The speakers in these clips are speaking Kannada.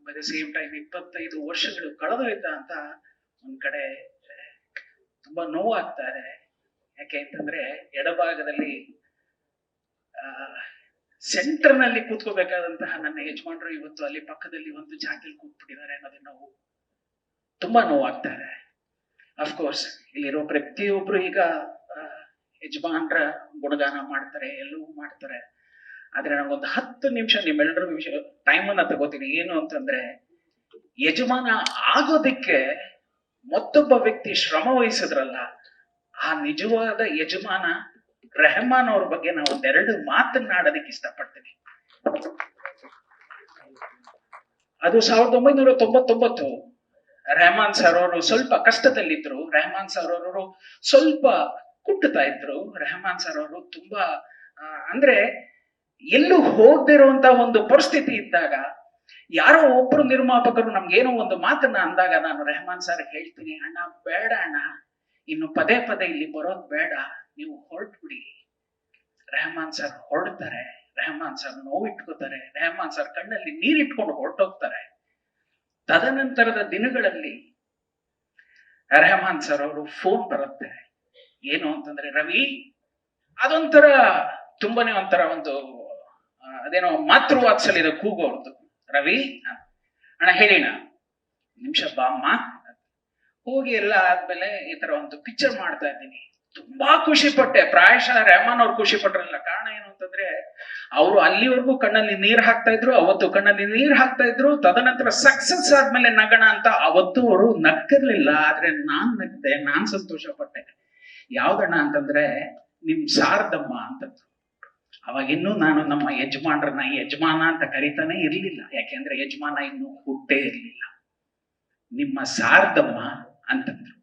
ಬೈ ದ ಸೇಮ್ ಟೈಮ್ 25 ವರ್ಷಗಳು ಕಳೆದೋಯ್ತಾ ಅಂತ ಒಂದ್ ಕಡೆ ತುಂಬಾ ನೋವಾಗ್ತಾ ಇದೆ. ಯಾಕೆ ಅಂತಂದ್ರೆ ಎಡಭಾಗದಲ್ಲಿ ಸೆಂಟರ್ ನಲ್ಲಿ ಕೂತ್ಕೋಬೇಕಾದಂತಹ ನನ್ನ ಯಜಮಾನರು ಇವತ್ತು ಅಲ್ಲಿ ಪಕ್ಕದಲ್ಲಿ ಒಂದು ಜಾಗದಲ್ಲಿ ಕೂತ್ಬಿಟ್ಟಿದ್ದಾರೆ ಅನ್ನೋದು ನೋವು, ತುಂಬಾ ನೋವಾಗ್ತಾ ಇದೆ. ಅಫ್ಕೋರ್ಸ್ ಇಲ್ಲಿರೋ ಪ್ರತಿಯೊಬ್ರು ಈಗ ಯಜಮಾನ್ರ ಗುಣಗಾನ ಮಾಡ್ತಾರೆ, ಎಲ್ಲವೂ ಮಾಡ್ತಾರೆ. ಆದ್ರೆ ನನಗೊಂದು 10 ನಿಮಿಷ ನಿಮ್ಮೆಲ್ಲರ ವಿಷಯ ಟೈಮನ್ನ ತಗೋತೀನಿ. ಏನು ಅಂತಂದ್ರೆ, ಯಜಮಾನ ಆಗೋದಿಕ್ಕೆ ಮತ್ತೊಬ್ಬ ವ್ಯಕ್ತಿ ಶ್ರಮ ವಹಿಸಿದ್ರಲ್ಲ, ಆ ನಿಜವಾದ ಯಜಮಾನ ರೆಹಮಾನ್ ಅವ್ರ ಬಗ್ಗೆ ನಾವು ಒಂದೆರಡು ಮಾತನ್ನಾಡೋದಕ್ಕೆ ಇಷ್ಟಪಡ್ತೀನಿ. ಅದು 1999. ರೆಹಮಾನ್ ಸರ್ ಅವರು ಸ್ವಲ್ಪ ಕಷ್ಟದಲ್ಲಿದ್ರು. ರೆಹಮಾನ್ ಸರ್ ಅವರು ಸ್ವಲ್ಪ ಕುಟ್ಟುತ್ತಾ ಇದ್ರು. ರೆಹಮಾನ್ ಸರ್ ಅವರು ತುಂಬಾ ಅಂದ್ರೆ ಎಲ್ಲೂ ಹೋಗದಿರುವಂತ ಒಂದು ಪರಿಸ್ಥಿತಿ ಇದ್ದಾಗ ಯಾರೋ ಒಬ್ರು ನಿರ್ಮಾಪಕರು ನಮ್ಗೇನೋ ಒಂದು ಮಾತನ್ನ ಅಂದಾಗ ನಾನು ರೆಹಮಾನ್ ಸರ್ ಹೇಳ್ತೀನಿ, ಅಣ್ಣ ಬೇಡ ಅಣ್ಣ, ಇನ್ನು ಪದೇ ಪದೇ ಇಲ್ಲಿ ಬರೋದ್ ಬೇಡ, ನೀವು ಹೊರಟ್ಬಿಡಿ. ರೆಹಮಾನ್ ಸರ್ ಹೊರಡ್ತಾರೆ, ರೆಹಮಾನ್ ಸರ್ ನೋವಿಟ್ಕೋತಾರೆ, ರೆಹಮಾನ್ ಸರ್ ಕಣ್ಣಲ್ಲಿ ನೀರಿಟ್ಕೊಂಡು ಹೊರಟೋಗ್ತಾರೆ. ತದನಂತರದ ದಿನಗಳಲ್ಲಿ ರೆಹಮಾನ್ ಸರ್ ಅವರು ಫೋನ್ ಬರುತ್ತೆ. ಏನು ಅಂತಂದ್ರೆ, ರವಿ, ಅದೊಂಥರ ತುಂಬಾನೇ ಒಂಥರ ಒಂದು ಅದೇನೋ ಮಾತೃವಾತ್ಸಲ್ಯದ ಕೂಗು ಅವ್ರದ್ದು. ರವಿ ಅಣ್ಣ ಹೇಳಿಣ ನಿಮಿಷ ಬಾಮ್ಮ. ಹೋಗಿ ಎಲ್ಲ ಆದ್ಮೇಲೆ ಈ ತರ ಒಂದು ಪಿಕ್ಚರ್ ಮಾಡ್ತಾ ಇದ್ದೀನಿ. ತುಂಬಾ ಖುಷಿ ಪಟ್ಟೆ. ಪ್ರಾಯಶಃ ರೆಹಮಾನ್ ಅವ್ರು ಖುಷಿ ಪಟ್ರಲ್ಲ. ಕಾರಣ ಏನು ಅಂತಂದ್ರೆ, ಅವರು ಅಲ್ಲಿವರೆಗೂ ಕಣ್ಣಲ್ಲಿ ನೀರ್ ಹಾಕ್ತಾ ಇದ್ರು, ಅವತ್ತು ಕಣ್ಣಲ್ಲಿ ನೀರ್ ಹಾಕ್ತಾ ಇದ್ರು. ತದನಂತರ ಸಕ್ಸಸ್ ಆದ್ಮೇಲೆ ನಗಣ ಅಂತ ಅವತ್ತು ಅವರು ನಗ್ತಿರ್ಲಿಲ್ಲ. ಆದ್ರೆ ನಾನ್ ನಗ್ದೆ, ನಾನ್ ಸಂತೋಷ ಪಟ್ಟೆ. ಯಾವ್ದಣ್ಣ ಅಂತಂದ್ರೆ, ನಿಮ್ ಶಾರದಮ್ಮ ಅಂತಂದ್ರು. ಅವಾಗ ಇನ್ನೂ ನಾನು ನಮ್ಮ ಯಜಮಾನ್ರನ್ನ ಯಜಮಾನ ಅಂತ ಕರಿತಾನೆ ಇರ್ಲಿಲ್ಲ. ಯಾಕೆಂದ್ರೆ ಯಜಮಾನ ಇನ್ನೂ ಹುಟ್ಟೇ ಇರ್ಲಿಲ್ಲ. ನಿಮ್ಮ ಶಾರದಮ್ಮ ಅಂತಂದ್ರು.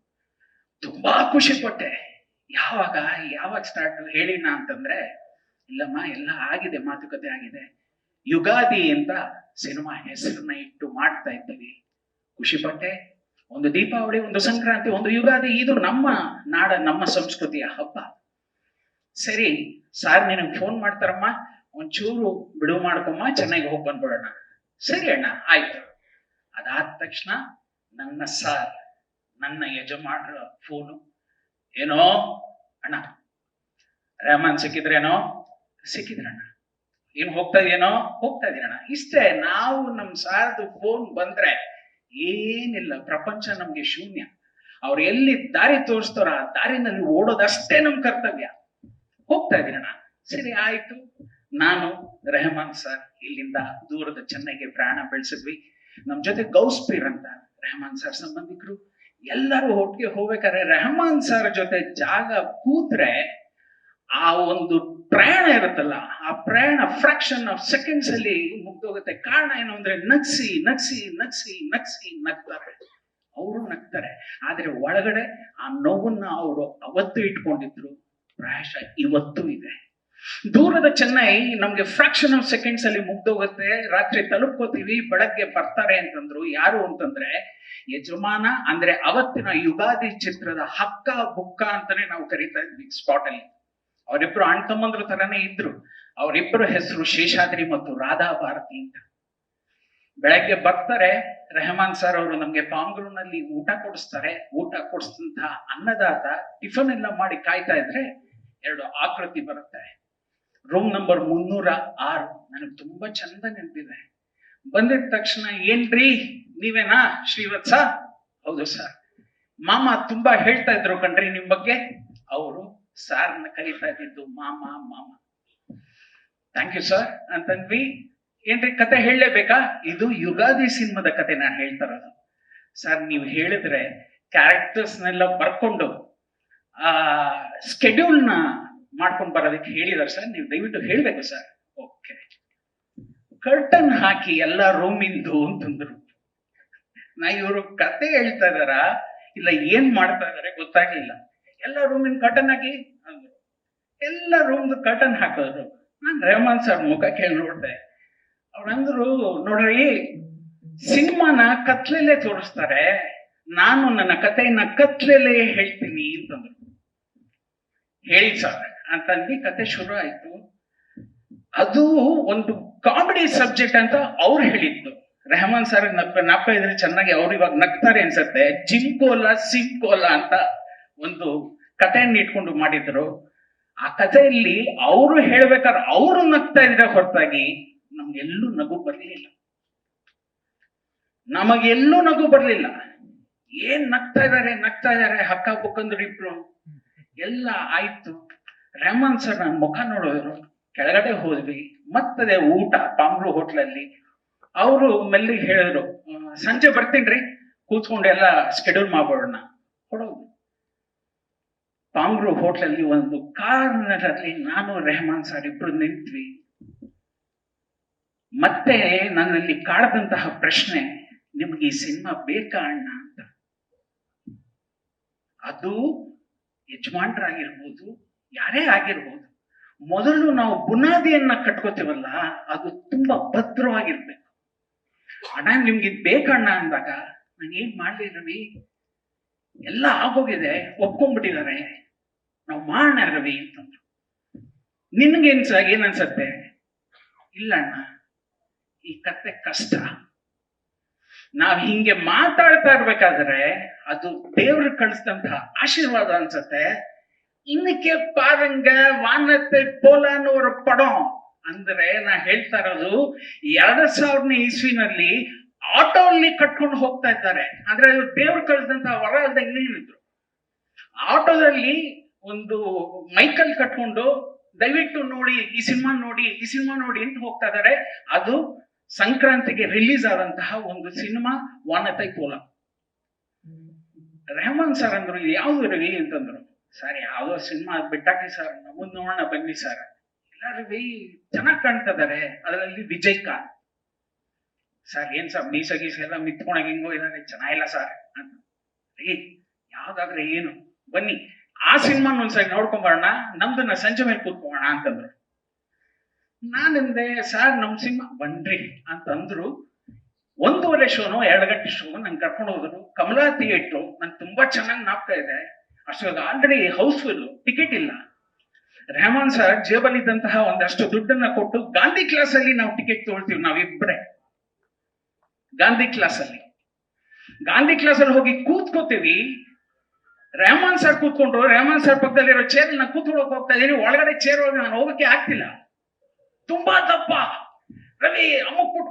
ತುಂಬಾ ಖುಷಿ ಪಟ್ಟೆ. ಯಾವಾಗ ಸ್ಟಾರ್ಟ್ ಹೇಳಿನ ಅಂತಂದ್ರೆ, ಇಲ್ಲಮ್ಮ ಎಲ್ಲ ಆಗಿದೆ, ಮಾತುಕತೆ ಆಗಿದೆ, ಯುಗಾದಿ ಅಂತ ಸಿನಿಮಾ ಹೆಸರನ್ನ ಇಟ್ಟು ಮಾಡ್ತಾ ಇದ್ದೀವಿ. ಖುಷಿ ಪಟ್ಟೆ. ಒಂದು ದೀಪಾವಳಿ, ಒಂದು ಸಂಕ್ರಾಂತಿ, ಒಂದು ಯುಗಾದಿ, ಇದು ನಮ್ಮ ನಾಡ, ನಮ್ಮ ಸಂಸ್ಕೃತಿಯ ಹಬ್ಬ. ಸರಿ ಸಾರ್, ನಿನಗೆ ಫೋನ್ ಮಾಡ್ತಾರಮ್ಮ, ಒಂಚೂರು ಬಿಡುವು ಮಾಡ್ಕೊಮ್ಮ, ಚೆನ್ನಾಗಿ ಹೋಗಿ ಬಂದ್ಬಿಡೋಣ. ಸರಿ ಅಣ್ಣ, ಆಯ್ತು. ಅದಾದ ತಕ್ಷಣ ನನ್ನ ಸಾರ್, ನನ್ನ ಯಜಮಾನ್ರ ಫೋನು. ಏನೋ ಅಣ್ಣ, ರೆಹಮಾನ್ ಸಿಕ್ಕಿದ್ರೇನೋ? ಸಿಕ್ಕಿದ್ರಣ್ಣ. ಏನ್ ಹೋಗ್ತಾ ಇದೆಯೇನೋ? ಹೋಗ್ತಾ ಇದೀನಣ್ಣ. ಇಷ್ಟೇ. ನಾವು ನಮ್ ಸಾರ್ದು ಫೋನ್ ಬಂದ್ರೆ ಏನಿಲ್ಲ, ಪ್ರಪಂಚ ನಮ್ಗೆ ಶೂನ್ಯ. ಅವ್ರು ಎಲ್ಲಿ ದಾರಿ ತೋರಿಸ್ತಾರ ಆ ದಾರಿನಲ್ಲಿ ಓಡೋದಷ್ಟೇ ನಮ್ ಕರ್ತವ್ಯ. ಹೋಗ್ತಾ ಇದೀನಣ್ಣ. ಸರಿ ಆಯ್ತು. ನಾನು ರೆಹಮಾನ್ ಸರ್ ಇಲ್ಲಿಂದ ದೂರದ ಚೆನ್ನೈಗೆ ಪ್ರಯಾಣ ಬೆಳೆಸಿದ್ವಿ. ನಮ್ ಜೊತೆ ಗೌಸ್ಪೀರ್ ಅಂತ ರೆಹಮಾನ್ ಸರ್ ಸಂಬಂಧಿಕರು ಎಲ್ಲರೂ ಒಟ್ಟಿಗೆ ಹೋಗ್ಬೇಕಾದ್ರೆ ರೆಹಮಾನ್ ಸರ್ ಜೊತೆ ಜಾಗ ಕೂತ್ರೆ ಆ ಒಂದು ಪ್ರಯಾಣ ಇರುತ್ತಲ್ಲ, ಆ ಪ್ರಯಾಣ ಫ್ರಾಕ್ಷನ್ ಆಫ್ ಸೆಕೆಂಡ್ಸ್ ಅಲ್ಲಿ ಮುಗ್ದೋಗುತ್ತೆ. ಕಾರಣ ಏನು ಅಂದ್ರೆ, ನಗ್ಸಿ ನಗ್ಸಿ ನಗ್ಸಿ ನಗ್ಸಿ ನಗ್ತಾರೆ. ಅವರು ನಗ್ತಾರೆ. ಆದ್ರೆ ಒಳಗಡೆ ಆ ನೋವನ್ನ ಅವರು ಅವತ್ತು ಇಟ್ಕೊಂಡಿದ್ರು, ಪ್ರಾಯಶಃ ಇವತ್ತು ಇದೆ. ದೂರದ ಚೆನ್ನೈ ನಮ್ಗೆ ಫ್ರಾಕ್ಷನ್ ಆಫ್ ಸೆಕೆಂಡ್ಸ್ ಅಲ್ಲಿ ಮುಗ್ದೋಗುತ್ತೆ. ರಾತ್ರಿ ತಲುಪ್ಕೋತೀವಿ, ಬೆಳಗ್ಗೆ ಬರ್ತಾರೆ ಅಂತಂದ್ರು. ಯಾರು ಅಂತಂದ್ರೆ ಯಜಮಾನ. ಅಂದ್ರೆ ಅವತ್ತಿನ ಯುಗಾದಿ ಚಿತ್ರದ ಹಕ್ಕ ಬುಕ್ಕ ಅಂತಾನೆ ನಾವು ಕರೀತಾ ಇದ್ವಿ ಸ್ಪಾಟ್ ಅಲ್ಲಿ. ಅವರಿಬ್ರು ಅಣ್ತಮ್ಮಂದ್ರ ತರನೇ ಇದ್ರು. ಅವರಿಬ್ಬರ ಹೆಸರು ಶೇಷಾದ್ರಿ ಮತ್ತು ರಾಧಾ ಭಾರತಿ ಅಂತ. ಬೆಳಗ್ಗೆ ಬರ್ತಾರೆ ರೆಹಮಾನ್ ಸರ್ ಅವರು, ನಮ್ಗೆ ಪಾಂಗ್ರೂನಲ್ಲಿ ಊಟ ಕೊಡಿಸ್ತಾರೆ. ಊಟ ಕೊಡಿಸಿದಂತ ಅನ್ನದಾತ ಟಿಫನ್ ಎಲ್ಲ ಮಾಡಿ ಕಾಯ್ತಾ ಇದ್ರೆ 2 ಆಕೃತಿ ಬರುತ್ತೆ. Room number 306. ನನಗೆ ತುಂಬಾ ಚಂದ ನೆನಪಿದೆ. ಬಂದಿದ ತಕ್ಷಣ, ಏನ್ರಿ ನೀವೇನಾ ಶ್ರೀವತ್ಸ? ಹೌದು ಸರ್. ಮಾಮ ತುಂಬಾ ಹೇಳ್ತಾ ಇದ್ರು ಕಣ್ರಿ ನಿಮ್ ಬಗ್ಗೆ. ಅವರು ಸಾರ್ನ ಕರೀತಾ ಇದ್ದಿದ್ದು ಮಾಮ ಮಾಮ. ಥ್ಯಾಂಕ್ ಯು ಸರ್ ಅಂತಂದ್ವಿ. ಏನ್ರಿ ಕತೆ ಹೇಳಲೇಬೇಕಾ? ಇದು ಯುಗಾದಿ ಸಿನಿಮಾದ ಕತೆ ನಾನು ಹೇಳ್ತಾ ಇರೋದು. ಸರ್ ನೀವು ಹೇಳಿದ್ರೆ ಕ್ಯಾರೆಕ್ಟರ್ಸ್ನೆಲ್ಲ ಬರ್ಕೊಂಡು ಸ್ಕೆಡ್ಯೂಲ್ನ ಮಾಡ್ಕೊಂಡು ಬರೋದಕ್ಕೆ ಹೇಳಿದಾರೆ ಸರ್, ನೀವು ದಯವಿಟ್ಟು ಹೇಳ್ಬೇಕು ಸರ್. ಓಕೆ. ಕರ್ಟನ್ ಹಾಕಿ ಎಲ್ಲ ರೂಮಿಂದು ಅಂತಂದ್ರು. ಇವರು ಕತೆ ಹೇಳ್ತಾ ಇದಾರ ಇಲ್ಲ ಏನ್ ಮಾಡ್ತಾ ಇದಾರೆ ಗೊತ್ತಾಗ್ಲಿಲ್ಲ. ಎಲ್ಲ ರೂಮಿನ ಕರ್ಟನ್ ಹಾಕಿ ಅಂದ್ರು. ಎಲ್ಲ ರೂಮ್ದು ಕರ್ಟನ್ ಹಾಕಿದ್ರು. ನಾನ್ ರೆಹಮಾನ್ ಸರ್ ಮುಖ ಕೇಳಿ ನೋಡ್ದೆ. ಅವ್ರಂದ್ರು, ನೋಡ್ರಿ ಸಿನಿಮಾನ ಕತ್ಲೆಲ್ಲೇ ತೋರಿಸ್ತಾರೆ, ನಾನು ನನ್ನ ಕಥೆಯನ್ನ ಕತ್ಲೆಲ್ಲೇ ಹೇಳ್ತೀನಿ ಅಂತಂದ್ರು. ಹೇಳಿ ಸರ್ ಅಂತಂದು ಕತೆ ಶುರು ಆಯ್ತು. ಅದು ಒಂದು ಕಾಮಿಡಿ ಸಬ್ಜೆಕ್ಟ್ ಅಂತ ಅವ್ರು ಹೇಳಿದ್ದು. ರೆಹಮಾನ್ ಸರ್ ನಕ್ಕ ಇದ್ರೆ ಚೆನ್ನಾಗಿ ಅವ್ರು ಇವಾಗ ನಗ್ತಾರೆ ಅನ್ಸತ್ತೆ. ಜಿಂಕೋಲ ಸಿಂಕೋಲ ಅಂತ ಒಂದು ಕಥೆಯನ್ನು ಇಟ್ಕೊಂಡು ಮಾಡಿದ್ರು. ಆ ಕಥೆಯಲ್ಲಿ ಅವರು ಹೇಳ್ಬೇಕಾದ್ರೆ ಅವರು ನಗ್ತಾ ಇದ್ರೆ ಹೊರತಾಗಿ ನಮ್ಗೆಲ್ಲೂ ನಗು ಬರ್ಲಿಲ್ಲ. ನಮಗೆಲ್ಲೂ ನಗು ಬರ್ಲಿಲ್ಲ. ಏನ್ ನಗ್ತಾ ಇದಾರೆ ಹಕ್ಕ ಬುಕ್ಕಂದ್ರು ಇಬ್ರು. ಎಲ್ಲ ಆಯ್ತು. ರೆಹಮಾನ್ ಸರ್ ನನ್ನ ಮುಖ ನೋಡಿದ್ರು. ಕೆಳಗಡೆ ಹೋದ್ವಿ. ಮತ್ತದೇ ಊಟ ಪಾಂಗ್ರು ಹೋಟ್ಲಲ್ಲಿ. ಅವರು ಮೆಲ್ಲಿಗೆ ಹೇಳಿದ್ರು, ಸಂಜೆ ಬರ್ತೀನ್ರಿ, ಕೂತ್ಕೊಂಡು ಎಲ್ಲ ಸ್ಕೆಡ್ಯೂಲ್ ಮಾಡ್ಬೋಣ. ಕೊಡೋದು ಪಾಂಗ್ರು ಹೋಟ್ಲಲ್ಲಿ ಒಂದು ಕಾರ್ನರಲ್ಲಿ ನಾನು ರೆಹಮಾನ್ ಸರ್ ಇಬ್ರು ನಿಂತ್ವಿ. ಮತ್ತೆ ನನ್ನಲ್ಲಿ ಕಾಡದಂತಹ ಪ್ರಶ್ನೆ, ನಿಮ್ಗೆ ಈ ಸಿನಿಮಾ ಬೇಕಾ ಅಣ್ಣ ಅಂತ. ಅದು ಯಜಮಾನ್ರಾಗಿರ್ಬೋದು, ಯಾರೇ ಆಗಿರ್ಬೋದು, ಮೊದಲು ನಾವು ಬುನಾದಿಯನ್ನ ಕಟ್ಕೋತೀವಲ್ಲ, ಅದು ತುಂಬಾ ಭದ್ರವಾಗಿರ್ಬೇಕು. ಅಣ್ಣ ನಿಮ್ಗೆ ಇದು ಬೇಕಣ್ಣ ಅಂದಾಗ ನಾನು ಏನ್ ಮಾಡ್ಲಿ ರವಿ, ಎಲ್ಲ ಆಗೋಗಿದೆ, ಒಪ್ಕೊಂಡ್ಬಿಟ್ಟಿದ್ದಾರೆ, ನಾವು ಮಾಡೋಣ ರವಿ ಅಂತಂದ್ರು. ಏನನ್ಸತ್ತೆ? ಇಲ್ಲ ಅಣ್ಣ, ಈ ಕತೆ ಕಷ್ಟ. ನಾವ್ ಹಿಂಗೆ ಮಾತಾಡ್ತಾ ಇರ್ಬೇಕಾದ್ರೆ ಅದು ದೇವ್ರು ಕಳಿಸಿದಂತಹ ಆಶೀರ್ವಾದ ಅನ್ಸತ್ತೆ. ಇನ್ನಕ್ಕೆ ಪಾರಂಗ ವಾನತೆ ಪೋಲ ಅನ್ನೋರ ಪಡಂ ಅಂದ್ರೆ ನಾ ಹೇಳ್ತಾ ಇರೋದು 2000ನೇ ಇಸ್ವಿನಲ್ಲಿ ಆಟೋ ಅಲ್ಲಿ ಕಟ್ಕೊಂಡು ಹೋಗ್ತಾ ಇದ್ದಾರೆ. ಅಂದ್ರೆ ಅದು ದೇವ್ರು ಕಳಿಸಿದಂತಹ ವರ ಅಲ್ದ ಇನ್ನೇನಿದ್ರು. ಆಟೋದಲ್ಲಿ ಒಂದು ಮೈಕಲ್ ಕಟ್ಕೊಂಡು ದಯವಿಟ್ಟು ನೋಡಿ ಈ ಸಿನಿಮಾ ನೋಡಿ ಅಂತ ಹೋಗ್ತಾ ಇದ್ದಾರೆ. ಅದು ಸಂಕ್ರಾಂತಿಗೆ ರಿಲೀಸ್ ಆದಂತಹ ಒಂದು ಸಿನಿಮಾ ವಾನತೈ ಪೋಲ. ರೆಹಮಾನ್ ಸರ್ ಅಂದ್ರು, ಇದು ಯಾವ್ದು ರವಿ ಅಂತಂದ್ರು. ಸರ್ ಯಾವ್ದೋ ಸಿನಿಮಾ ಬಿಟ್ಟಾಕಿ ಸರ್, ನಮ್ಮದ್ ನೋಡೋಣ ಬನ್ನಿ ಸರ್. ಇಲ್ಲ ರವಿ, ಚೆನ್ನಾಗ್ ಕಾಣ್ತಿದ್ದಾರೆ, ಅದರಲ್ಲಿ ವಿಜಯ್ ಖಾನ್ ಸರ್. ಏನ್ ಸರ್ ಮೀಸ ಗೀಸ ಎಲ್ಲ ಮಿತ್ಕೊಂಡಾಗ ಹಿಂಗೋ ಇದಾರೆ, ಚೆನ್ನಾಗಿಲ್ಲ ಸರ್ ಅಂತ. ಯಾವ್ದಾದ್ರೆ ಏನು, ಬನ್ನಿ ಆ ಸಿನಿಮಾ ಒಂದ್ಸರಿ ನೋಡ್ಕೊಂಬರೋಣ, ನಮ್ದನ್ನ ಸಂಜೆ ಮೇಲೆ ಕೂತ್ಕೊಳ್ಳೋಣ ಅಂತಂದ್ರು. ನಾನಂದೆ ಸರ್ ನಮ್ ಸಿನಿಮಾ ಬನ್ರಿ ಅಂತಂದ್ರು. 1:30 ಶೋನೋ 2 ಗಂಟೆ ಶೋ ನಂಗೆ ಕರ್ಕೊಂಡು ಹೋದ್ರು. ಕಮಲಾ ಥಿಯೇಟ್ರು ನಂಗೆ ತುಂಬಾ ಚೆನ್ನಾಗಿ ನಾಪ್ತಾ ಇದೆ. ಅಷ್ಟೊಂದು ಆಲ್ರೆಡಿ ಹೌಸ್ಫುಲ್, ಟಿಕೆಟ್ ಇಲ್ಲ. ರೆಹಮಾನ್ ಸರ್ ಜೇಬಲ್ಲಿ ಇದ್ದಂತಹ ಒಂದಷ್ಟು ದುಡ್ಡನ್ನ ಕೊಟ್ಟು ಗಾಂಧಿ ಕ್ಲಾಸ್ ಅಲ್ಲಿ ನಾವು ಟಿಕೆಟ್ ತಗೊಳ್ತೀವಿ, ನಾವಿಬ್ಬರೇ. ಗಾಂಧಿ ಕ್ಲಾಸ್ ಅಲ್ಲಿ ಹೋಗಿ ಕೂತ್ಕೋತೀವಿ. ರೆಹಮಾನ್ ಸರ್ ಕೂತ್ಕೊಂಡ್ರು. ರೆಹಮಾನ್ ಸರ್ ಪಕ್ಕದಲ್ಲಿರೋ ಚೇರ್ ನಾನು ಕೂತ್ಕೊಳ್ಳೋಕೆ ಹೋಗ್ತಾ ಇದೀನಿ. ಒಳಗಡೆ ಚೇರ್ ಒಳಗೆ ನಾನು ಹೋಗಕ್ಕೆ ಆಗ್ತಿಲ್ಲ, ತುಂಬಾ ದಪ್ಪ. ರವಿ ಅಮ್ಮಕ್ ಬಿಟ್ಟು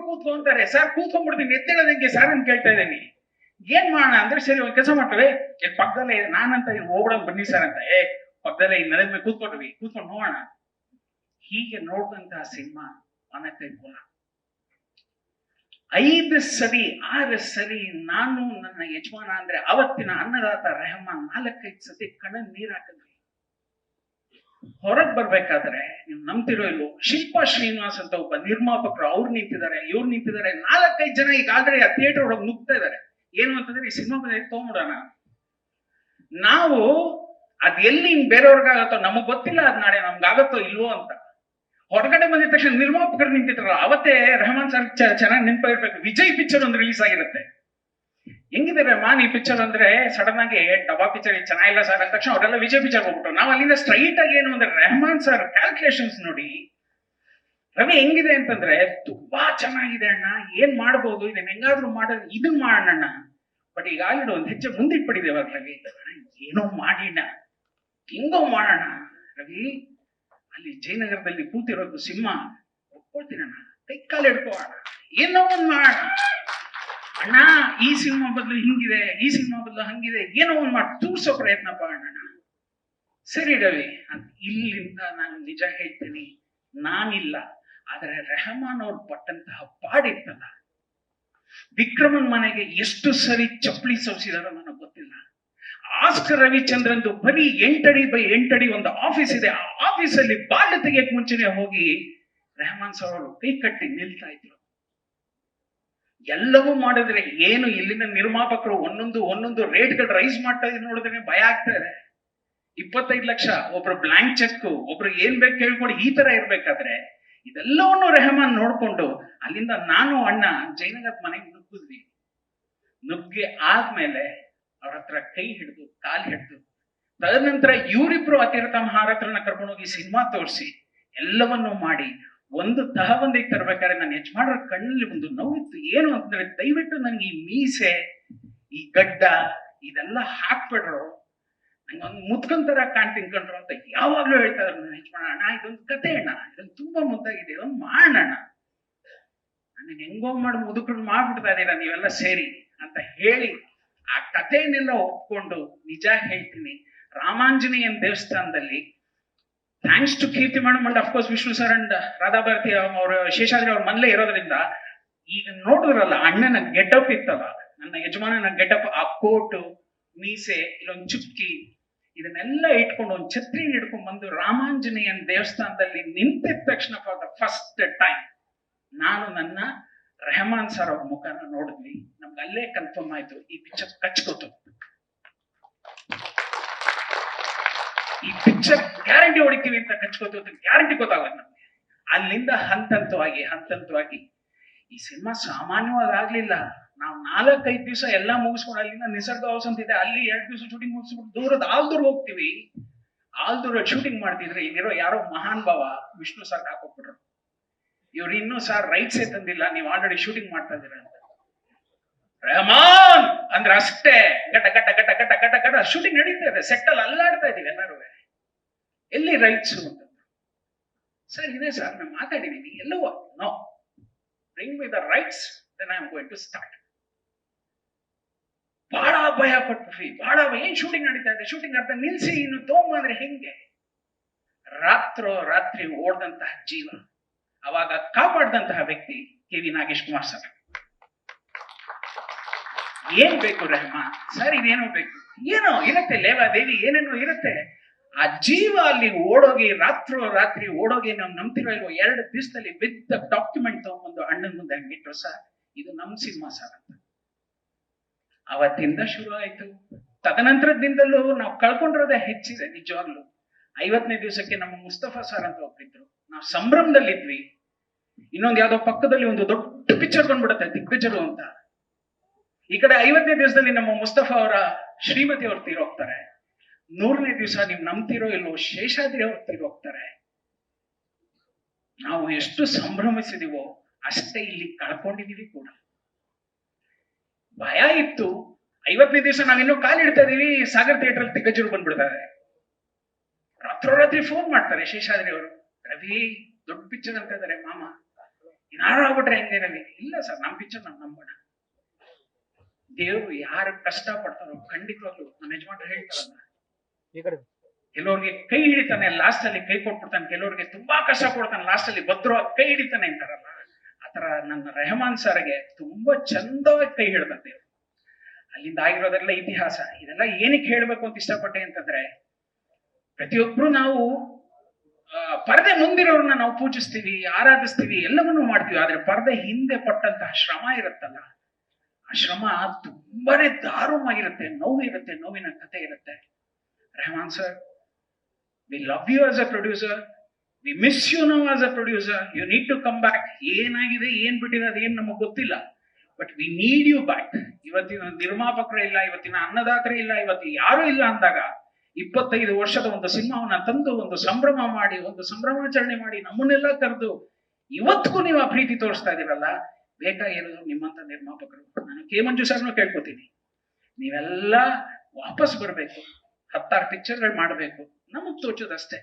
ಕೂತ್ಕೋ ಅಂತಾರೆ. ಸರ್ ಕೂತ್ಕೊಂಡ್ಬಿಡ್ತೀನಿ, ಎತ್ತೇಳದಂಗೆ ಸರ್ ಅಂತ ಕೇಳ್ತಾ ಇದ್ದೀನಿ. ಏನ್ ಮಾಡೋಣ ಅಂದ್ರೆ, ಸರಿ ಒಂದ್ ಕೆಲಸ ಮಾಡ್ತೇವೆ, ಇಲ್ಲಿ ಪಕ್ಕದಲ್ಲೇ ನಾನಂತ ಹೋಗ್ಬಿಡೋಣ ಬನ್ನಿ ಸರ್ ಅಂತ. ಪಕ್ಕದಲ್ಲೇ ನೆಲದ ಮೇಲೆ ಕೂತ್ಕೊಂಡು ನೋಡೋಣ. ಹೀಗೆ ನೋಡಿದಂತಹ ಸಿನಿಮಾ ವಾನತೈ ಪೋಲ. 5 ಸರಿ 6 ಸರಿ ನಾನು ನನ್ನ ಯಜಮಾನ ಅಂದ್ರೆ ಅವತ್ತಿನ ಅನ್ನದಾತ ರೆಹಮಾನ್ 4-5 ಸತಿ ಕಣ್ಣಲ್ಲಿ ನೀರ್ ಹಾಕಿದ್ವಿ. ಹೊರಗ್ ಬರ್ಬೇಕಾದ್ರೆ ನೀವು ನಂಬ್ತಿರೋ ಇಲ್ವೋ, ಶಿಲ್ಪಾ ಶ್ರೀನಿವಾಸ್ ಅಂತ ಒಬ್ಬ ನಿರ್ಮಾಪಕರು, ಅವ್ರು ನಿಂತಿದ್ದಾರೆ, ಇವ್ರು ನಿಂತಿದ್ದಾರೆ, 4-5 ಜನ ಈಗ ಆಲ್ರೆಡಿ ಆ ಥಿಯೇಟರ್ ಒಳಗೆ ನುಗ್ತಾ ಇದ್ದಾರೆ. ಏನು ಅಂತಂದ್ರೆ, ಈ ಸಿನಿಮಾ ಬಂದ್ರೆ ತಗೊಂಡ್ಬಿಡೋಣ. ನಾವು ಅದ್ ಎಲ್ಲಿ ಬೇರೆಯವ್ರಿಗಾಗತ್ತೋ ನಮಗ್ ಗೊತ್ತಿಲ್ಲ, ಅದ್ ನಾಳೆ ನಮ್ಗಾಗತ್ತೋ ಇಲ್ವೋ ಅಂತ. ಹೊರಗಡೆ ಬಂದಿದ ತಕ್ಷಣ ನಿರ್ಮಾಪಕರು ನಿಂತಿದ್ರಲ್ಲ, ಅವತ್ತೇ ರೆಹಮಾನ್ ಸರ್ ಚೆನ್ನಾಗಿ ನೆನಪಿರ್ಬೇಕು. ವಿಜಯ್ ಪಿಕ್ಚರ್ ಒಂದು ರಿಲೀಸ್ ಆಗಿರುತ್ತೆ. ಹೆಂಗಿದೆ ರೆಹಮಾನ್ ಈ ಪಿಕ್ಚರ್ ಅಂದ್ರೆ, ಸಡನ್ ಆಗಿ ಡಬ್ಬಾ ಪಿಕ್ಚರ್ ಚೆನ್ನಾಗಿಲ್ಲ ಸರ್ ಅಂದ ತಕ್ಷಣ ಅವರೆಲ್ಲ ವಿಜಯ್ ಪಿಕ್ಚರ್ ಹೋಗ್ಬಿಟ್ಟು, ನಾವು ಅಲ್ಲಿಂದ ಸ್ಟ್ರೈಟ್ ಆಗಿ ಏನು ಅಂದ್ರೆ, ರೆಹಮಾನ್ ಸರ್ ಕ್ಯಾಲ್ಕುಲೇಷನ್ಸ್ ನೋಡಿ, ರವಿ ಹೆಂಗಿದೆ ಅಂತಂದ್ರೆ, ತುಂಬಾ ಚೆನ್ನಾಗಿದೆ ಅಣ್ಣ, ಏನ್ ಮಾಡ್ಬೋದು, ಇದನ್ನ ಹೆಂಗಾದ್ರೂ ಮಾಡೋದು, ಇದನ್ ಮಾಡೋಣ. ಬಟ್ ಈಗ ಆಲ್ರೆಡಿ ಒಂದ್ ಹೆಜ್ಜೆ ಮುಂದಿಟ್ಬಿಟ್ಟಿದ್ದೇವೆ ರವಿ, ಏನೋ ಮಾಡಿಣ, ಹಿಂಗೋ ಮಾಡೋಣ ರವಿ. ಅಲ್ಲಿ ಜಯನಗರದಲ್ಲಿ ಕೂತಿರೋದು ಸಿನಿಮಾ ಒಪ್ಕೊಳ್ತೀನಣ್ಣ, ಕೈ ಕಾಲು ಹಿಡ್ಕೋಣ, ಏನೋ ಒಂದ್ ಮಾಡೋಣ ಅಣ್ಣ. ಈ ಸಿನಿಮಾ ಬದಲು ಹಿಂಗಿದೆ, ಈ ಸಿನಿಮಾ ಬದಲು ಹಂಗಿದೆ, ಏನೋ ಒಂದ್ ಮಾಡಿ ತೂರ್ಸೋ ಪ್ರಯತ್ನ ಮಾಡೋಣ. ಸರಿ ರವಿ ಅಂತ. ಇಲ್ಲಿಂದ ನಾನು ನಿಜ ಹೇಳ್ತೀನಿ, ನಾನಿಲ್ಲ, ಆದ್ರೆ ರೆಹಮಾನ್ ಅವ್ರು ಪಟ್ಟಂತಹ ಪಾಡಿತ್ತಲ್ಲ. ವಿಕ್ರಮನ್ ಮನೆಗೆ ಎಷ್ಟು ಸರಿ ಚಪ್ಪಲಿ ಸೋಸಿದಾರೋ ನನಗೆ ಗೊತ್ತಿಲ್ಲ. ಆಸ್ಕರ್ ರವಿಚಂದ್ರಂದು ಬರೀ 8 ಅಡಿ ಬೈ 8 ಅಡಿ ಒಂದು ಆಫೀಸ್ ಇದೆ. ಆ ಆಫೀಸಲ್ಲಿ ಬಾಂಡ್ ತೆಗೆಯಕ್ ಮುಂಚೆನೆ ಹೋಗಿ ರೆಹಮಾನ್ ಸರ್ ಅವರು ಕೈ ಕಟ್ಟಿ ನಿಲ್ತಾ ಇದ್ರು. ಎಲ್ಲವೂ ಮಾಡಿದ್ರೆ ಏನು, ಇಲ್ಲಿನ ನಿರ್ಮಾಪಕರು ಒಂದೊಂದು ರೇಟ್ಗಳು ರೈಸ್ ಮಾಡ್ತಾ ಇದ್ರು ನೋಡಿದ್ರೆ ಭಯ ಆಗ್ತಾ ಇದೆ. 25 ಲಕ್ಷ, ಒಬ್ರು ಬ್ಲಾಂಕ್ ಚೆಕ್, ಒಬ್ರು ಏನ್ ಬೇಕು ಕೇಳ್ಕೊಡಿ, ಈ ತರ ಇರ್ಬೇಕಾದ್ರೆ ಇದೆಲ್ಲವನ್ನು ರೆಹಮಾನ್ ನೋಡ್ಕೊಂಡು ಅಲ್ಲಿಂದ ನಾನು ಅಣ್ಣ ಜಯನಗರದ ಮನೆಗೆ ನುಗ್ಗಿದ್ವಿ. ನುಗ್ಗಿ ಆದ್ಮೇಲೆ ಅವ್ರ ಹತ್ರ ಕೈ ಹಿಡಿದು ಕಾಲು ಹಿಡಿದು, ತದನಂತರ ಇವರಿಬ್ರು ಅತಿರಥ ಮಹಾರಥರನ್ನ ಕರ್ಕೊಂಡೋಗಿ ಸಿನಿಮಾ ತೋರಿಸಿ ಎಲ್ಲವನ್ನೂ ಮಾಡಿ ಒಂದು ತಹಬಂದಿಗೆ ತರ್ಬೇಕಾದ್ರೆ ನನ್ನ ಯಜಮಾನರ ಕಣ್ಣಲ್ಲಿ ಒಂದು ನೋವಿತ್ತು. ಏನು ಅಂತಂದ್ರೆ, ದಯವಿಟ್ಟು ನನಗೆ ಈ ಮೀಸೆ, ಈ ಗಡ್ಡ ಇದೆಲ್ಲ ಹಾಕ್ಬಿಡ್ರು, ನಂಗೆ ಒಂದು ಮುತ್ಕೊಂತರ ಕಾಣ್ತೀನಿ ಕಣ್ರು ಅಂತ ಯಾವಾಗ್ಲೂ ಹೇಳ್ತಾ ಇದ್ರು ನನ್ನ ಯಜಮಾನ. ಅಣ್ಣ ಇದೊಂದು ಕತೆ ಅಣ್ಣ, ಇದೊಂದು ತುಂಬಾ ಮುದ್ದಾಗಿದೆ, ಒಂದು ಮಾಡೋಣ, ನನಗೆ ಹೆಂಗೋ ಮಾಡಿ ಮುದುಕರು ಮಾಡ್ಬಿಡ್ತಾ ಇದೀರ ನೀವೆಲ್ಲ ಸೇರಿ ಅಂತ ಹೇಳಿ ಆ ಕಥೆಯನ್ನೆಲ್ಲ ಒಪ್ಕೊಂಡು ನಿಜ ಹೇಳ್ತೀನಿ. ರಾಮಾಂಜನೇಯನ್ ದೇವಸ್ಥಾನದಲ್ಲಿ thanks to Keerthi madam and of course Vishnu sir and Radhabharathi ಅವರು, ಶೇಷಾದ್ರಿ ಅವ್ರ ಮನೇಲೇ ಇರೋದ್ರಿಂದ ಈಗ ನೋಡಿದ್ರಲ್ಲ ಅಣ್ಣನ ಗೆಟಪ್ ಇತ್ತಲ್ಲ, ನನ್ನ ಯಜಮಾನನ ಗೆಟಪ್, ಆ ಕೋಟು, ಮೀಸೆ, ಇಲ್ಲೊಂದು ಚುಕ್ಕಿ, ಇದನ್ನೆಲ್ಲ ಇಟ್ಕೊಂಡು ಒಂದು ಛತ್ರಿ ಹಿಡ್ಕೊಂಡ್ ಬಂದು ರಾಮಾಂಜನೇಯನ್ ದೇವಸ್ಥಾನದಲ್ಲಿ ನಿಂತಿದ ತಕ್ಷಣ ಫಾರ್ ದ ಫಸ್ಟ್ ಟೈಮ್ ನಾನು ನನ್ನ ರೆಹಮಾನ್ ಸರ್ ಅವ್ರ ಮುಖನ ನೋಡಿದ್ವಿ. ನಮ್ಗೆ ಅಲ್ಲೇ ಕನ್ಫರ್ಮ್ ಆಯ್ತು, ಈ ಪಿಕ್ಚರ್ ಕಚ್ಕೋತು, ಈ ಪಿಕ್ಚರ್ ಗ್ಯಾರಂಟಿ ಹೊಡಿತೀವಿ ಅಂತ ಕಚ್ಕೋತು ಅಂತ ಗ್ಯಾರಂಟಿ ಗೊತ್ತಾಗುತ್ತೆ ನಮ್ಗೆ. ಅಲ್ಲಿಂದ ಹಂತವಾಗಿ ಈ ಸಿನಿಮಾ ಸಾಮಾನ್ಯವಾಗಿ ಆಗ್ಲಿಲ್ಲ. ನಾವು 4-5 ದಿವಸ ಎಲ್ಲ ಮುಗಿಸ್ಕೊಂಡು ಅಲ್ಲಿಂದ ನಿಸರ್ಗ ಹೌಸ್ ಅಂತ ಇದೆ, ಅಲ್ಲಿ 2 ದಿವಸ ಶೂಟಿಂಗ್ ಮುಗಿಸ್ಬಿಟ್ಟು ದೂರದ ಆಲ್ದೂರ್ ಹೋಗ್ತೀವಿ. ಆಲ್ದೂರ ಶೂಟಿಂಗ್ ಮಾಡ್ತಿದ್ರೆ ಇಲ್ಲಿರೋ ಯಾರೋ ಮಹಾನ್ ಭಾವ ವಿಷ್ಣು ಸರ್ ಹಾಕೋಗ್ಬಿಟ್ರು, ಇವ್ರು ಇನ್ನೂ ಸರ್ ರೈಟ್ಸೇ ತಂದಿಲ್ಲ, ನೀವು ಆಲ್ರೆಡಿ ಶೂಟಿಂಗ್ ಮಾಡ್ತಾ ಇದ್ದೀರ ಅಂತ. ರೆಹಮಾನ್ ಅಂದ್ರೆ ಅಷ್ಟೇ ಗಟ ಗಟ ಗಟ ಗಟ ಗಟ ಗಟ ಶೂಟಿಂಗ್ ನಡೀತಾ ಇದೆ, ಸೆಟ್ ಅಲ್ಲಿ ಅಲ್ಲಾಡ್ತಾ ಇದೀವಿ ಎಲ್ಲರೂ. ಎಲ್ಲಿ ರೈಟ್ಸ್ ಅಂತ ಸರ್ ಇದೆ ಸರ್, ನಾವು ಮಾತಾಡಿದೀವಿ ಎಲ್ಲವೂ. No, bring me the rights, then I am going to start. ಬಹಳ ಭಯ ಪಟ್ವಿ, ಬಹಳ ಏನ್ ಶೂಟಿಂಗ್ ನಡೀತಾ ಇದೆ, ಶೂಟಿಂಗ್ ಅರ್ಥ ನಿಲ್ಸಿ ಇನ್ನು ತಗೊಂಬಂದ್ರೆ ಹೆಂಗೆ. ರಾತ್ರಿ ಓಡ್ದಂತಹ ಜೀವ, ಅವಾಗ ಕಾಪಾಡ್ದಂತಹ ವ್ಯಕ್ತಿ ಕೆ.ವಿ. ನಾಗೇಶ್ ಕುಮಾರ್ ಸರ್. ಏನ್ ಬೇಕು ರೆಹಮಾನ್ ಸರ್, ಇದೇನೋ ಬೇಕು, ಏನೋ ಇರುತ್ತೆ, ಲೇವಾದೇವಿ ಏನೇನೋ ಇರುತ್ತೆ. ಆ ಜೀವ ಅಲ್ಲಿ ಓಡೋಗಿ ರಾತ್ರಿ ಓಡೋಗಿ ನಾವು ನಂಬ್ತಿರೋ ಇಲ್ವೋ 2 ದಿವಸದಲ್ಲಿ ವಿತ್ ಡಾಕ್ಯುಮೆಂಟ್ ತಗೊಂಡ್ಬಂದು ಅಣ್ಣನ ಮುಂದೆ ಹಂಗಿಟ್ರು, ಸರ್ ಇದು ನಮ್ ಸಿನಿಮಾ ಸರ್ ಅಂತ. ಅವತ್ತಿಂದ ಶುರು ಆಯ್ತು. ತದನಂತರದ ದಿನದಲ್ಲೂ ನಾವು ಕಳ್ಕೊಂಡಿರೋದೇ ಹೆಚ್ಚಿದೆ ನಿಜವಾಗ್ಲು. 50ನೇ ದಿವಸಕ್ಕೆ ನಮ್ಮ ಮುಸ್ತಫಾ ಸರ್ ಅಂತ ಒಬ್ರಿದ್ರು, ನಾವು ಸಂಭ್ರಮದಲ್ಲಿದ್ವಿ. ಇನ್ನೊಂದು ಯಾವ್ದೋ ಪಕ್ಕದಲ್ಲಿ ಒಂದು ದೊಡ್ಡ ಪಿಕ್ಚರ್ ಬಂದ್ಬಿಡುತ್ತೆ, ದಿಗ್ಗಜರು ಅಂತ. ಈ ಕಡೆ 50ನೇ ದಿವಸದಲ್ಲಿ ನಮ್ಮ ಮುಸ್ತಫಾ ಅವರ ಶ್ರೀಮತಿ ಅವ್ರು ತೀರೋಗ್ತಾರೆ. 100ನೇ ದಿವಸ ನೀವು ನಂಬ್ತಿರೋ ಇಲ್ಲೋ ಶೇಷಾದ್ರಿ ಅವ್ರು ತೀರೋಗ್ತಾರೆ. ನಾವು ಎಷ್ಟು ಸಂಭ್ರಮಿಸಿದೀವೋ ಅಷ್ಟೇ ಇಲ್ಲಿ ಕಳ್ಕೊಂಡಿದೀವಿ ಕೂಡ. ಭಯ ಇತ್ತು. 50ನೇ ದಿವಸ ನಾವಿನ್ನೂ ಕಾಲಿಡ್ತಾ ಇದೀವಿ, ಸಾಗರ್ ಥಿಯೇಟರ್ ಅಲ್ಲಿ ದಿಗ್ಗಜರು ಬಂದ್ಬಿಡ್ತಾರೆ. ರಾತ್ರೋರಾತ್ರಿ ಫೋನ್ ಮಾಡ್ತಾರೆ ಶೇಷಾದ್ರಿ ಅವರು, ರವಿ ದೊಡ್ಡ ಪಿಕ್ಚರ್ ಅಂತ ಇದಾರೆ ಮಾಮ, ಏನಾರು ಆಗ್ಬಿಟ್ರೆ ಹೆಂಗೆ ರವಿ. ಇಲ್ಲ ಸರ್, ನಮ್ ಪಿಕ್ಚರ್ ನಾವು ನಂಬೋಣ. ದೇವ್ರು ಯಾರು ಕಷ್ಟ ಪಡ್ತಾರೋ ಖಂಡಿತವಾಗ್ಲು ನಮ್ಮ ಯಜಮಾನ್ರು ಹೇಳ್ತಾರಲ್ಲ, ಕೆಲವ್ರಿಗೆ ಕೈ ಹಿಡಿತಾನೆ ಲಾಸ್ಟ್ ಅಲ್ಲಿ ಕೈ ಕೊಟ್ಬಿಡ್ತಾನೆ, ಕೆಲವ್ರಿಗೆ ತುಂಬಾ ಕಷ್ಟ ಕೊಡ್ತಾನೆ ಲಾಸ್ಟ್ ಅಲ್ಲಿ ಭದ್ರವಾಗಿ ಕೈ ಹಿಡಿತಾನೆ ಅಂತಾರಲ್ಲ, ಆತರ ನನ್ನ ರೆಹಮಾನ್ ಸರ್ಗೆ ತುಂಬಾ ಚಂದವಾಗಿ ಕೈ ಹಿಡ್ದಂತೆ. ಅಲ್ಲಿಂದ ಆಗಿರೋದೆಲ್ಲ ಇತಿಹಾಸ. ಇದೆಲ್ಲ ಏನಕ್ಕೆ ಹೇಳ್ಬೇಕು ಅಂತ ಇಷ್ಟಪಟ್ಟೆ ಅಂತಂದ್ರೆ, ಪ್ರತಿಯೊಬ್ರು ನಾವು ಪರದೆ ಮುಂದಿರೋರನ್ನ ನಾವು ಪೂಜಿಸ್ತೀವಿ, ಆರಾಧಿಸ್ತೀವಿ, ಎಲ್ಲವನ್ನೂ ಮಾಡ್ತೀವಿ. ಆದ್ರೆ ಪರದೆ ಹಿಂದೆ ಪಟ್ಟಂತಹ ಶ್ರಮ ಇರುತ್ತಲ್ಲ, ಆ ಶ್ರಮ ತುಂಬಾನೇ ದಾರುಣವಾಗಿರುತ್ತೆ, ನೋವಿರುತ್ತೆ, ನೋವಿನ ಕಥೆ ಇರುತ್ತೆ. Rahman sir, we love you as a producer, we miss you now as a producer, you need to come back. ಏನಾಗಿದೆ, ಏನ್ ಬಿಟ್ಟಿದೆ ಅದೇನ್ ನಮಗ್ ಗೊತ್ತಿಲ್ಲ, but we need you back. ಇವತ್ತಿನ ನಿರ್ಮಾಪಕರೇ ಇಲ್ಲ, ಇವತ್ತಿನ ಅನ್ನದಾತರೇ ಇಲ್ಲ, ಇವತ್ತು ಯಾರು ಇಲ್ಲ ಅಂದಾಗ 25 ವರ್ಷದ ಒಂದು ಸಿನಿಮಾವನ್ನ ತಂದು ಒಂದು ಸಂಭ್ರಮ ಮಾಡಿ, ಒಂದು ಸಂಭ್ರಮಾಚರಣೆ ಮಾಡಿ, ನಮ್ಮನ್ನೆಲ್ಲ ಕರೆದು ಇವತ್ತಿಗೂ ನೀವು ಆ ಪ್ರೀತಿ ತೋರಿಸ್ತಾ ಇದೀರಲ್ಲ, ಬೇಕಾಗಿರೋದು ನಿಮ್ಮಂತ ನಿರ್ಮಾಪಕರು. ನಾನು ಕೆ ಮಂಜು ಸರ್ನು ಕೇಳ್ಕೊತೀನಿ, ನೀವೆಲ್ಲ ವಾಪಸ್ ಬರ್ಬೇಕು, 16 ಪಿಕ್ಚರ್ಗಳು ಮಾಡ್ಬೇಕು, ನಮಗ್ ತೋಚೋದಷ್ಟೇ,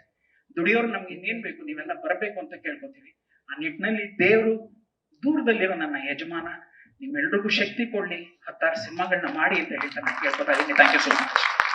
ದುಡಿಯೋರು ನಮ್ಗೆ ಇನ್ನೇನ್ ಬೇಕು, ನೀವೆಲ್ಲ ಬರ್ಬೇಕು ಅಂತ ಕೇಳ್ಕೊತೀವಿ. ಆ ನಿಟ್ಟಿನಲ್ಲಿ ದೇವರು, ದೂರದಲ್ಲಿರೋ ನನ್ನ ಯಜಮಾನ ನಿಮ್ಮೆಲ್ರಿಗೂ ಶಕ್ತಿ ಕೊಡ್ಲಿ, 16 ಸಿನಿಮಾಗಳನ್ನ ಮಾಡಿ ಅಂತ ಹೇಳ್ತಾ ನಾನು ಕೇಳ್ಕೊತಾ ಇದ್ದೀನಿ. Thank you so much.